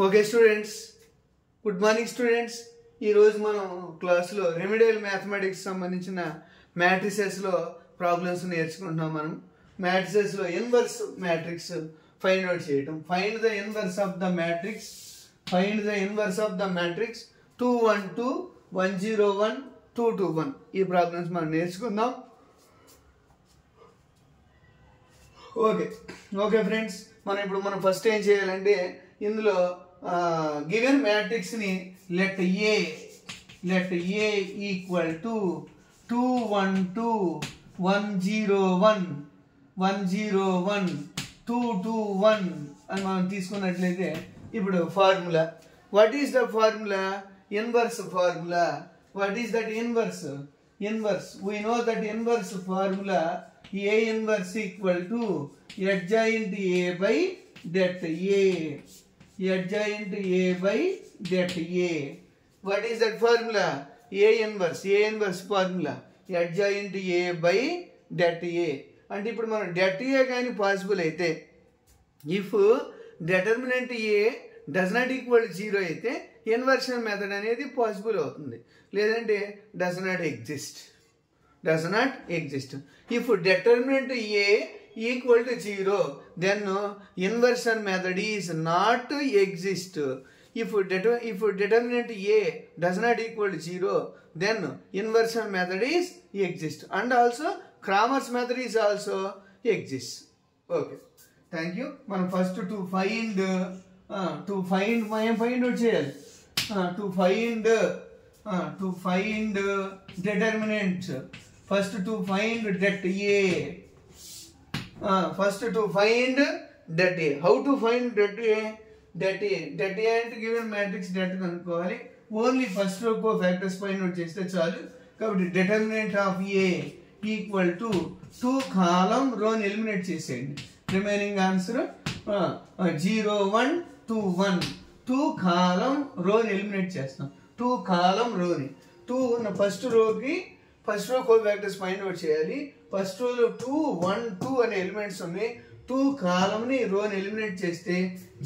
Okay students, good morning students. ఈరోజు మనం క్లాస్లో రెమిడియల్ మ్యాథమెటిక్స్ సంబంధించిన మ్యాట్రిసెస్లో ప్రాబ్లమ్స్ నేర్చుకుంటున్నాం. మనం మ్యాట్రిసెస్లో ఇన్వర్స్ మ్యాట్రిక్స్ ఫైండ్ అవుట్ చేయటం. Find the inverse of the matrix 212 101 221. ఈ ప్రాబ్లమ్స్ మనం నేర్చుకుందాం. ఓకే ఫ్రెండ్స్, మనం ఫస్ట్ ఏం చేయాలంటే ఇందులో గివెన్ మ్యాట్రిక్స్ ని లెట్ ఏ ఈక్వల్ టు 212 101 101 221 అని మనం తీసుకున్నట్లయితే ఇప్పుడు formula, what is the formula? Inverse formula. What is that inverse? We know that inverse formula A inverse equal to adjoint A by det A. Adjoint A by det A. What is that formula? A inverse formula adjoint A by det A. అంటే ఇప్పుడు మనం det A కానీ possible అయితే, if determinant A does not equal 0 అయితే inversion method అనేది possible అవుతుంది. లేదంటే does not exist. If determinant A equal to 0, then inversion method is not exist. If determinant A does not equal to 0, then inversion method is exist. And also Cramer's method is also exists. Okay, thank you. మనం first to find out చేయాలి. To find determinant. First to find det A. How to find det A? Det A అంటే given matrix det కనుక్కోవాలి. Only first row factors find out చేస్తే చాలు. కాబట్టి determinant of A equal to 2 column రోని eliminate చేసేయండి. Remaining answer 0 1 2 1. 2 column రోని eliminate చేస్తాం. 2 column రోని 2 ఉన్న first row cofactors find out చేయాలి. ఫస్ట్ రోలో 2 1 2 అనే ఎలిమెంట్స్ ఉన్నాయి. 2 కాలంని రోని ఎలిమినేట్ చేస్తే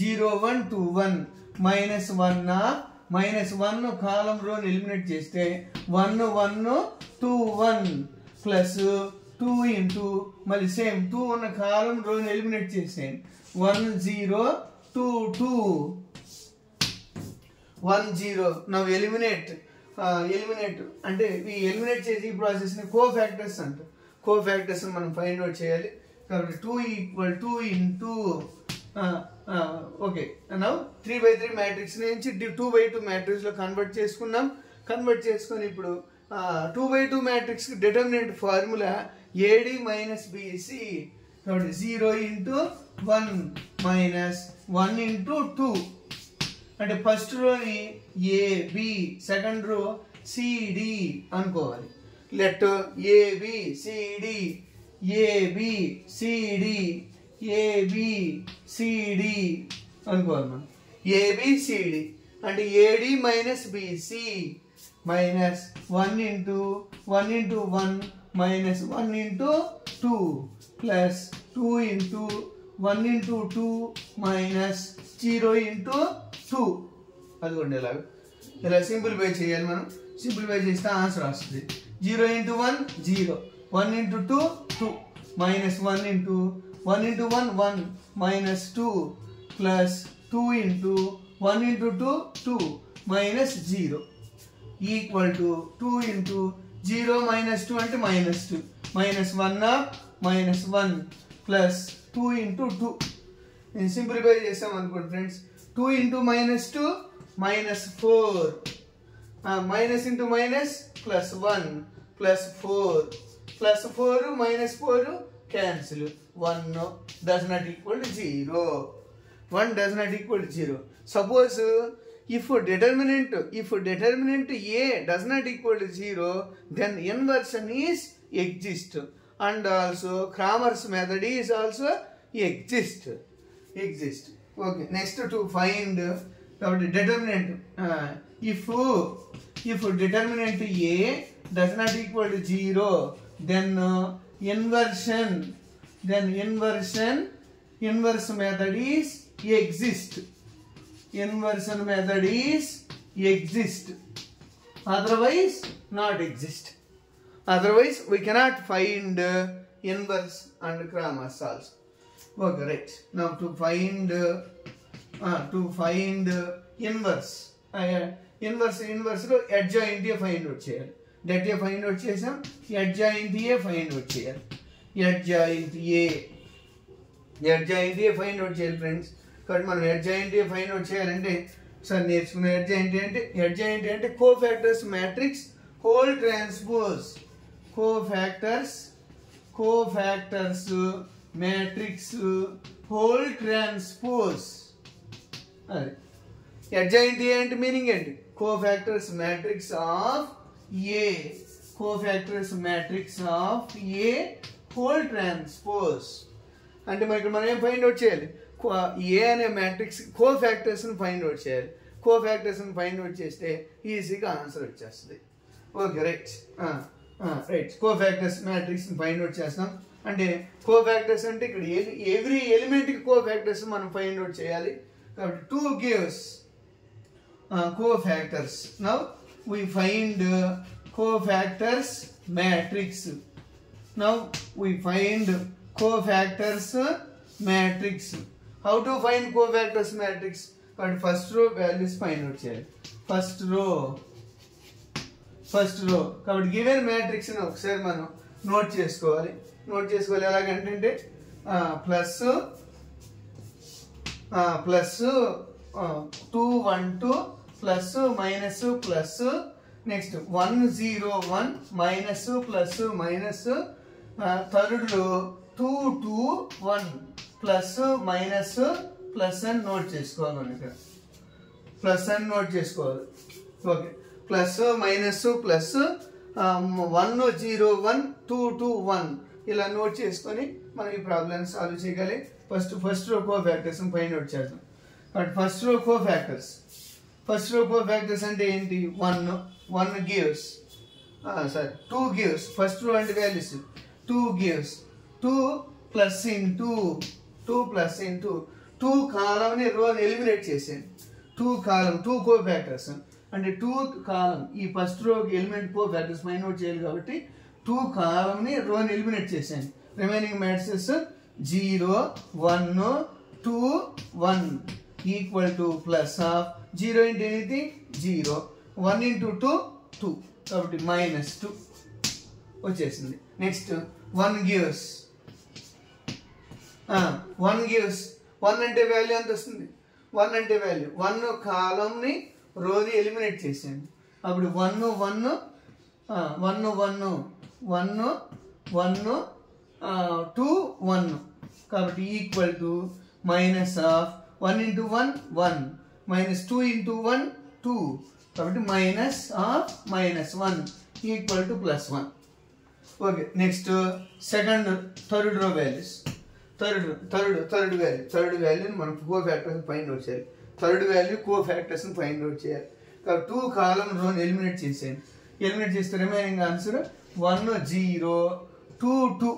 0 1 2 1 -1 కాలం రోని ఎలిమినేట్ చేస్తే 1 1 2 1 ప్లస్ 2 ఇంటూ మళ్ళీ సేమ్ 2 ఉన్న కాలం రోని ఎలిమినేట్ చేసేయండి. 1 0 2 2 1 0. నవ్ ఎలిమినేట్ అంటే ఈ ఎలిమినేట్ చేసి ఈ ప్రాసెస్ని కోఫాక్టర్స్ అంటారు. కోఫాక్టర్స్ మనం ఫైండ్ అవుట్ చేయాలి. కాబట్టి 2 equal 2 into okay now 3/3 matrix నుంచి 2/2 మ్యాట్రిక్స్లో కన్వర్ట్ చేసుకున్నాం. కన్వర్ట్ చేసుకొని ఇప్పుడు 2/2 matrix determinant formula AD minus BC. కాబట్టి 0 ఇంటూ 1 మైనస్ 1 ఇంటూ 2. అంటే ఫస్ట్ రోని AB, సెకండ్ రో CD అనుకోవాలి. లెట్ ABCD అనుకోవాలి మనం. ABCD అంటే AD minus BC minus 1 into 1 minus 1 into 2 plus 2 into 1 into 2 minus 0 into 2. అదిగోండి ఇలా సింప్లిఫై చేయాలి. మనం సింప్లిఫై చేస్తే ఆన్సర్ వస్తుంది. 0 into 1 0, 1 into 2 2 minus 1 into 1 1 minus 2 plus 2 into 1 into 2 2 minus 0 equal to 2 into 0 minus 2 అంటే మైనస్ 2 మైనస్ 1 ప్లస్ 2 ఇంటూ 2. నేను simplify చేస్తాం అనుకోండి friends. 2 into minus 2 minus 4, minus into minus plus 1 plus 4 minus 4 cancel. 1 does not equal to 0. 1 does not equal to 0. Suppose if determinant A does not equal to 0, then inversion is exist, and also Cramer's method is also exist. Okay, next to find the determinant. If determinant A does not equal to 0, then inverse method is exist. inversion method is exist, otherwise not exist. Otherwise we cannot find inverse and Cramer's also. Okay, right. Now to find inverse, inverse లో adjoint find out చేయాలి. that find out చేసాం, adjoint find out చేయాలి. adjoint find out చేయాలి friends. కాబట్టి మనం adjoint find out చేయాలంటే sir నేర్చుకున్న adjoint అంటే cofactors matrix whole transpose, cofactors matrix whole transpose. adjoint అంటే మీనింగ్ ఏంటి? cofactors matrix of A, cofactors matrix of A whole transpose. అంటే మనకి మనం ఏం ఫైండ్ అవుట్ చేయాలి? ఏ అనే మ్యాట్రిక్స్ కోఫాక్టర్స్ని ఫైండ్ అవుట్ చేయాలి. కోఫాక్టర్స్ని ఫైండ్ అవుట్ చేస్తే ఈజీగా ఆన్సర్ వచ్చేస్తుంది. Okay, right. కోఫాక్టర్స్ మ్యాట్రిక్స్ని ఫైండ్ అవుట్ చేస్తాం. అంటే కోఫాక్టర్స్ అంటే ఇక్కడ ఎవ్రీ ఎలిమెంట్కి కోఫాక్టర్స్ మనం ఫైండ్ అవుట్ చేయాలి. కాబట్టి 2 gives cofactors. Now we find cofactors matrix. Now we find cofactors matrix. How to find cofactors matrix? But first row values find out చేయాలి. first row కాబట్టి given matrix ని ఒకసారి మనం note చేసుకోవాలి. ఎలాగంటే plus 2 1 2 plus minus plus next 1 0 1 minus plus minus third లో 2 2 1 plus minus plus అని note చేసుకోవాలి. మనం ఇక్కడ ప్లస్ అని నోట్ చేసుకోవాలి. ఓకే, ప్లస్ మైనస్ ప్లస్ 1 0 1 2 2 1 ఇలా నోట్ చేసుకొని మనం ఈ ప్రాబ్లమ్ సాల్వ్ చేయగలి. First row cofactors find out చేద్దాం. బట్ ఫస్ట్ రో కోఫాక్టర్స్ అంటే ఏంటి? 1 gives, sorry 2 gives. First row అంటే వాల్యూస్ 2 gives 2 ప్లస్ ఇంటూ 2 కాలంని రోని ఎలిమినేట్ చేసాను. 2 కాలం 2 కోఫాక్టర్స్ అంటే 2 కాలం ఈ ఫస్ట్ రోకి ఎలిమెంట్ కోఫాక్టర్స్ ఫైండ్ అవుట్ చేయాలి. కాబట్టి 2 కాలంని రోని ఎలిమినేట్ చేసాను. Remaining matrices 0 1 2 1 equal to plus of 0 into anything 0 1 into 2 2 కాబట్టి -2 వచ్చేసింది. నెక్స్ట్ 1 gives 1 అంటే వాల్యూ ఎంత వస్తుంది? 1 అంటే వాల్యూ 1 కాలంని రోని ఎలిమినేట్ చేసాను. అప్పుడు 1 1 1 1 1 1 2 1 కాబట్టి equal to minus of 1 into 1 1 minus 2 into 1 2 కాబట్టి minus of -1 equal to +1. Okay, next third row values. Third వాల్యూని మనం కోఫాక్టర్స్ని ఫైండ్ అవుట్ చేయాలి. కోఫాక్టర్స్ని ఫైండ్ అవుట్ చేయాలి. కాబట్టి 2 కాలం రోని ఎలిమినేట్ చేసేయండి. ఎలిమినేట్ చేస్తే రిమైనింగ్ ఆన్సర్ 1 0 2 2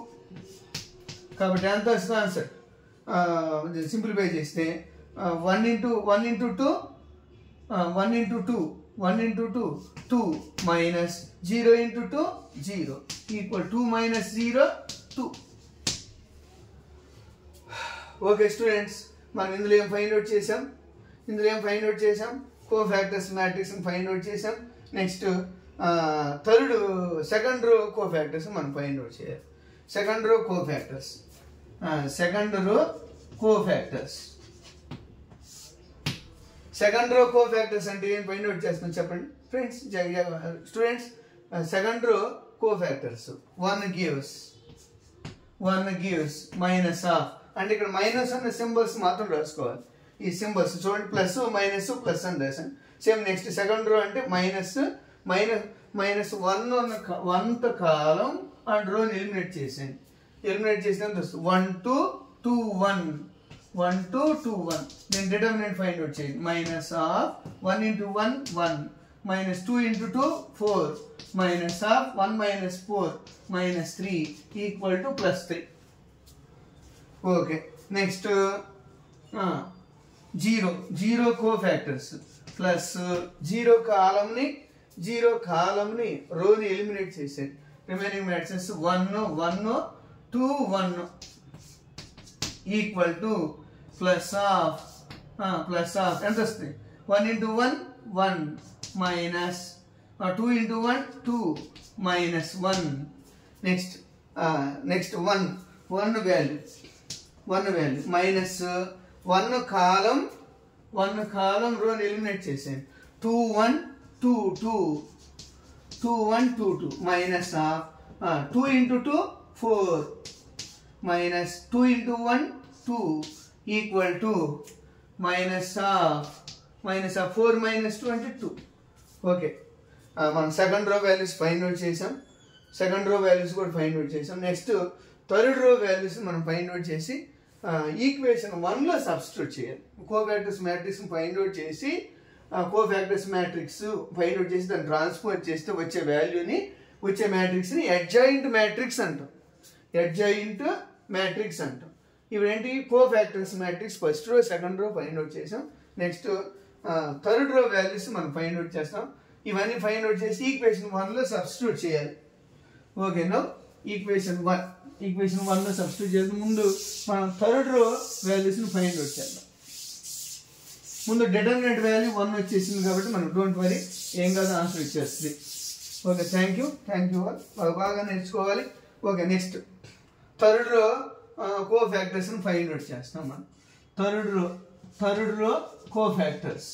కాబట్టి ఎంత వస్తుంది ఆన్సర్? సింప్లిఫై చేస్తే 1 into 2 2 minus 0 into 2 0 equal 2 minus 0 2. Okay students, మనం ఇందులో ఏం ఫైండ్ అవుట్ చేసాం? కోఫాక్టర్స్ మ్యాట్రిక్స్ని ఫైండ్ అవుట్ చేసాం. నెక్స్ట్ సెకండ్ రో కోఫాక్టర్స్ మనం ఫైండ్ అవుట్ చేయాలి. సెకండ్ రో కోఫాక్టర్స్ అంటే ఏం ఫైండ్ అవుట్ చేస్తాం చెప్పండి friends, students. Second row cofactors 1 gives minus of అంటే ఇక్కడ మైనస్ అన్న సింబల్స్ మాత్రం రాసుకోవాలి. ఈ సింబల్స్ చూడండి, ప్లస్ మైనస్ ప్లస్ అని రాసాను. సేమ్ నెక్స్ట్ సెకండ్ రో అంటే మైనస్ 1th కాలం అండ్ రోని ఎలిమినేట్ చేసాను. ఎలిమినేట్ చేసినంత వస్తుంది 1 2 2 1 1 2 2 1. నేను డిటర్మినెంట్ ఫైండ్ అవుట్ చేయండి. Minus of 1 into 1 1 minus 2 into 2 4 minus of 1 minus 4 minus 3 equal to +3. Okay, next zero cofactors plus zero కాలంని రోని ఎలిమినేట్ చేసేది. Remaining matrix 1 1 2 1 equal to plus of ఎంత వస్తుంది 1 into 1 1 minus 2 into 1 2 minus 1 next 1 value minus 1 column రోని eliminate చేసాను 2 1 2 2 minus 2 into 2 4 minus 2 into 1 2 equal to minus of 4 minus 2 అంటే 2. Okay, మనం second row values find out చేసాం. Next third row values మనం find out చేసి equation 1లో substitute చేయాలి. Cofactors matrix find out చేసి దాన్ని ట్రాన్స్ఫర్ చేస్తే వచ్చే మ్యాట్రిక్స్ని అడ్జాయింట్ మ్యాట్రిక్స్ అంటాం. ఇప్పుడు ఏంటి cofactors matrix first row second row find out చేసాం. నెక్స్ట్ థర్డ్ రో వాల్యూస్ మనం ఫైండ్ అవుట్ చేస్తాం. ఇవన్నీ ఫైండ్ అవుట్ చేసి ఈక్వేషన్ 1లో సబ్స్టిట్యూట్ చేయాలి. ఓకేనా, ఈక్వేషన్ 1లో సబ్స్టిట్యూట్ చేసి ముందు మనం థర్డ్ రో వాల్యూస్ని ఫైండ్ అవుట్ చేద్దాం. ముందు డిటర్మినెంట్ వాల్యూ 1 వచ్చేసింది కాబట్టి మనం డోంట్ వరీ, ఏం కాదు, ఆన్సర్ ఇచ్చేస్తుంది. ఓకే, థ్యాంక్ యూ బాగా నేర్చుకోవాలి. Okay, next third row కోఫాక్టర్స్ని find out చేస్తాం మనం. Third row cofactors.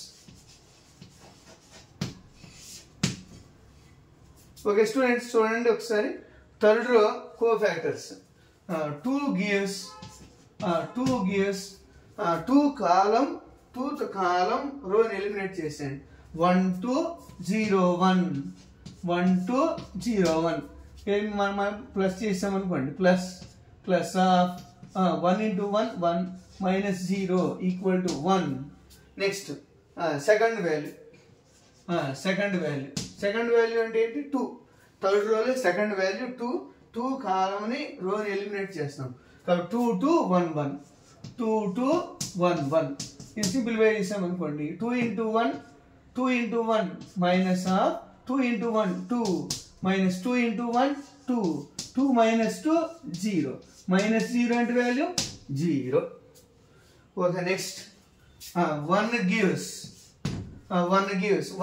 Okay students, చూడండి ఒకసారి. Third row cofactors 2 gives 2 column రోని ఎలిమినేట్ చేసాను 1 2 0 1 మనం ప్లస్ చేసామనుకోండి plus of 1 into 1 1 minus 0 equal to 1. Next second value అంటే ఏంటి 2. థర్డ్ రోలో సెకండ్ వాల్యూ 2 కాలంని రోని ఎలిమినేట్ చేస్తాం కాబట్టి 2 2 1 1 ఇది సింప్లిఫై చేసామనుకోండి 2 into 1 minus of 2 into 1 2 minus 2 into 1 2 minus 2 0 minus 0 అంటే వాల్యూ 0. ఓకే, నెక్స్ట్ 1 gives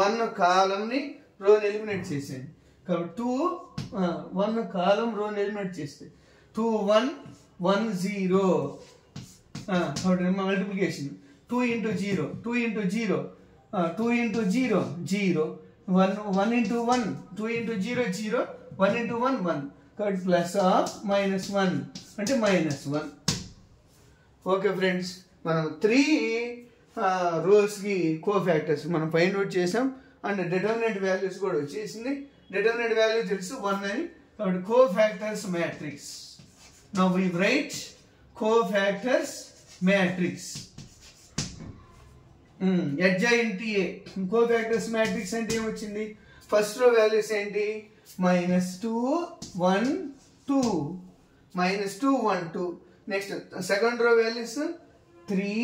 1 కాలంని రోని ఎలిమినేట్ చేసాను కాబట్టి 1 కాలం రోని ఎలిమినేట్ చేస్తే 2 1 1 0 కాబట్టి multiplication 2 into 0 2 into 0 0 1 into 1 2 into 0 0 1 into 1 1 కాబట్టి ప్లస్ ఆఫ్ మైనస్ 1 అంటే మైనస్ 1. ఓకే ఫ్రెండ్స్, మనం 3 రోస్కి కోఫాక్టర్స్ మనం ఫైండ్ అవుట్ చేసాం అండ్ డిటర్మినెంట్ వాల్యూస్ కూడా వచ్చేసింది. డిటర్మినెంట్ వాల్యూ తెలుసు 1 అని కాబట్టి cofactors matrix. Now we write cofactors matrix adjoint A. Cofactors matrix అంటే ఏమొచ్చింది? ఫస్ట్ రో వాల్యూస్ ఏంటి? -2 1 2 -2 1 2. నెక్స్ట్ సెకండ్ రో values 3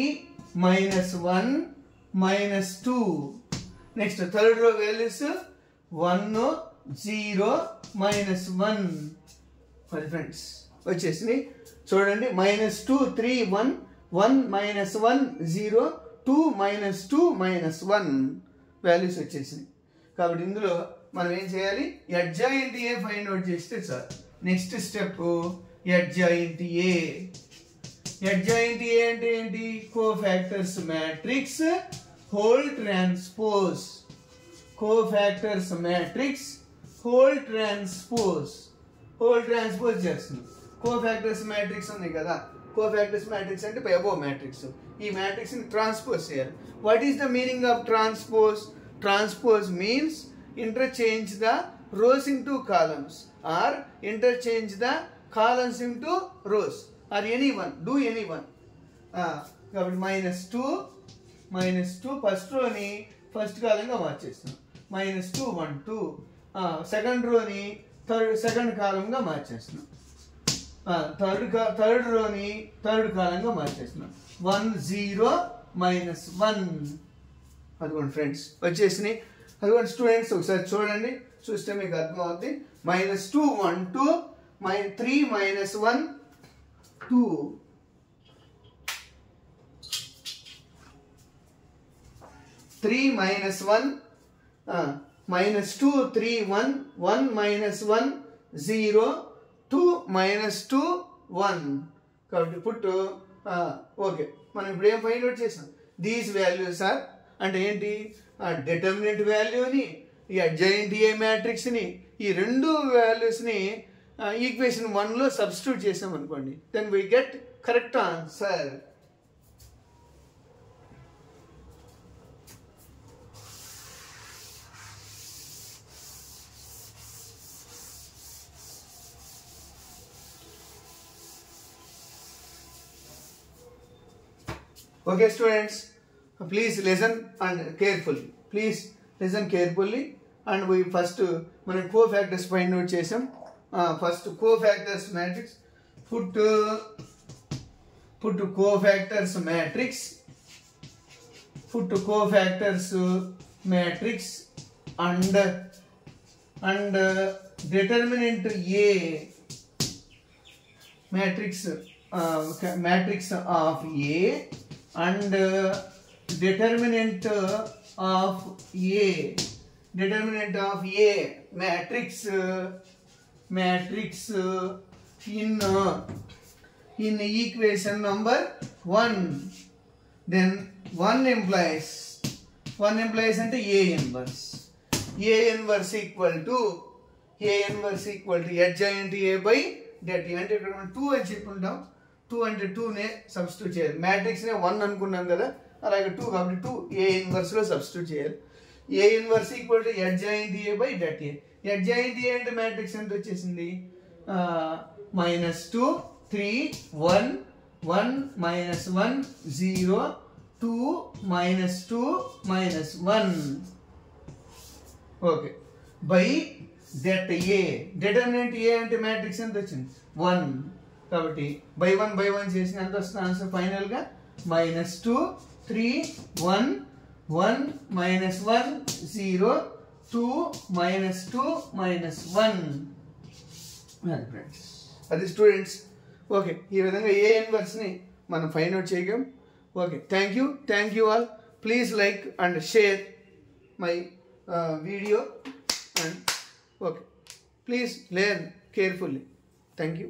-1 -2. Next third row values 1 0 -1. మరి ఫ్రెండ్స్ వచ్చేసింది చూడండి, -2 3 1 1 -1 0 2 -2 -1 వాల్యూస్ వచ్చేసింది. కాబట్టి ఇందులో మనం ఏం చేయాలి? అడ్జాయింట్ ఏ ఫైండ్ అవుట్ చేస్తే సార్ నెక్స్ట్ స్టెప్ అడ్జాయింట్ ఏ. అడ్జాయింట్ ఏ అంటే ఏంటి? Cofactors matrix whole transpose. Cofactors matrix whole transpose చేస్తుంది. కోఫాక్టర్స్ మ్యాట్రిక్స్ ఉంది కదా, కోఫాక్టర్స్ మ్యాట్రిక్స్ అంటే అబోవ్ మ్యాట్రిక్స్. ఈ మ్యాట్రిక్స్ ని ట్రాన్స్పోజ్ చేయాలి. What is the meaning of transpose? Transpose means interchange the rows into columns or interchange the columns into rows or anyone, do anyone. కాబట్టి -2 first రోని first కాలంగా మార్చేస్తున్నాం, -2 1 2. Second రోని second కాలంగా మార్చేస్తున్నాం, third రోని third కాలంగా మార్చేస్తున్నాం, 1 0 minus 1. అదిగోండి friends వచ్చేసినాయి. అదిగోండి students ఒకసారి చూడండి, చూస్తే మీకు అర్థమవుతుంది. -2 1 2 3 - 1 2 3 - 1 -2 3 1 1 - 1 0 2 - 2 1. కాబట్టి పుట్టు ఓకే. మనం ఇప్పుడు ఏం ఫైండ్ అవుట్ చేసాం? దీస్ వాల్యూస్ ఆర్ అంటే ఏంటి? డిటర్మినెంట్ వాల్యూని, ఈ అడ్జాయింట్ ఏ మ్యాట్రిక్స్ని, ఈ రెండు వాల్యూస్ని ఈక్వేషన్ 1లో సబ్స్టిట్యూట్ చేసాం అనుకోండి, then we get correct answer. Okay students, please listen and carefully. Please listen carefully. And we first మనం cofactors find out చేసాం. First cofactors matrix. Put cofactors matrix. Put cofactors matrix and determinant A matrix matrix of A and determinant of A matrix in equation number 1. Then 1 implies అంటే A inverse. A inverse equal to adjoint A by that. అంటే ఇక్కడ మనం 2 అని చెప్పుకుంటాం. 2 అంటే 2నే substitute చేయాలి. మ్యాట్రిక్స్నే 1 అనుకున్నాం కదా, అలాగే 2 కాబట్టి 2 A ఇన్వర్స్లో సబ్స్టిట్యూట్ చేయాలి. A inverse equal to adjoint A by det A. Adjoint A అంటే మ్యాట్రిక్స్ ఎంత వచ్చేసింది? -2 3 1 1 - 1 0 2 -2 -1. Okay. By that A. Determinant A అంటే మ్యాట్రిక్స్ ఎంత వచ్చింది? 1. కాబట్టి బై 1 చేసిన ఎంత వస్తుంది ఆన్సర్? ఫైనల్గా -2 3 1 1 -1 0 2 -2 -1. అది ఫ్రెండ్స్, అది స్టూడెంట్స్. ఓకే, ఈ విధంగా ఏ ఇన్వర్స్ని మనం ఫైండ్ అవుట్ చేయగలం. Okay, thank you all. Please like and share my video and okay, please learn carefully. Thank you.